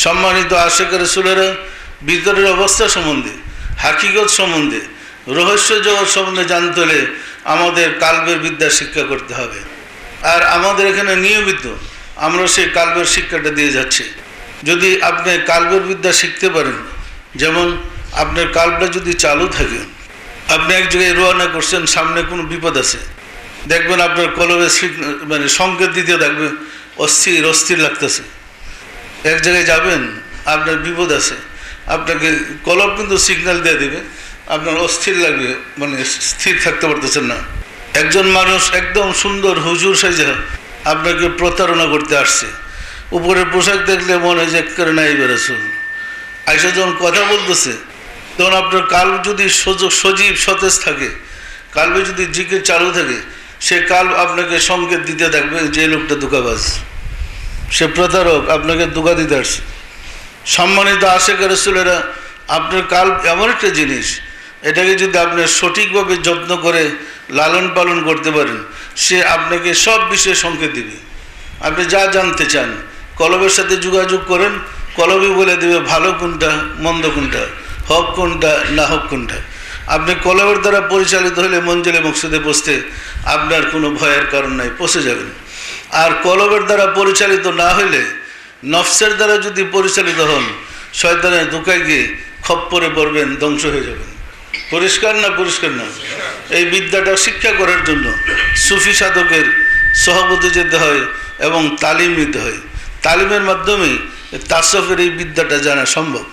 সম্মানিত আশিক রাসূলেরা ভিতরের অবস্থা সম্বন্ধে, হাকিকত সম্বন্ধে, রহস্য জগৎ সম্বন্ধে জানতে হলে আমাদের কালবের বিদ্যা শিক্ষা করতে হবে। আর আমাদের এখানে নিয়মিত আমরা সেই কালবের শিক্ষাটা দিয়ে যাচ্ছি। যদি আপনি কালবের বিদ্যা শিখতে পারেন, যেমন আপনার কালবটা যদি চালু থাকে, আপনি এক জায়গায় রওনা করছেন, সামনে কোনো বিপদ আছে, দেখবেন আপনার কলবে মানে সংকেত দিতে থাকবে অস্থির অস্থির লাগতেছে। এক জায়গায় যাবেন, আপনার বিপদ আছে, আপনাকে কলব কিন্তু সিগন্যাল দিয়ে দেবে, আপনার অস্থির লাগবে, মানে স্থির থাকতে পারতেছেন না। একজন মানুষ একদম সুন্দর হুজুর সাজে আপনাকে প্রতারণা করতে আসছে, উপরে পোশাক দেখলে মনে হয় যে করে নাই রাসূল, আইসা যখন কথা বলতেছে তখন আপনার কাল্ব যদি সজীব সতেজ থাকে, কালবে যদি জিকির চালু থাকে, সে কাল্ব আপনাকে সংকেত দিতে থাকবে যে লোকটা ধোঁকাবাজ, সে প্রতারক, আপনাকে ধোঁকা দিতে আসছে। সম্মানিত আশিক রাসূলেরা, আপনার কাল্ব এমন একটা জিনিস, এটাকে যদি আপনি সঠিকভাবে যত্ন করে লালন পালন করতে পারেন, সে আপনাকে সব বিষয়ে সংকেত দিবে। আপনি যা জানতে চান কলবের সাথে যোগাযোগ করেন, কলবই বলে দেবে ভালো কোনটা, মন্দ কোনটা, হক কোনটা, না হক কোনটা। আপনি কলবের দ্বারা পরিচালিত হলে মঞ্জিলে মকসুদে পৌঁছতে আপনার কোনো ভয়ের কারণ নাই, পৌঁছে যাবেন। আর কলবের দ্বারা পরিচালিত না হইলে, নফসের দ্বারা যদি পরিচালিত হন, শয়তানের ধোঁকায় গিয়ে খপ্পরে পড়বেন, ধ্বংস হয়ে যাবেন। পরিষ্কার না? পরিষ্কার না? এই বিদ্যাটা শিক্ষা করার জন্য সুফি সাধকের সহবতে যেতে হয় এবং তালিম নিতে হয়। তালিমের মাধ্যমে তাসফের এই বিদ্যাটা জানা সম্ভব।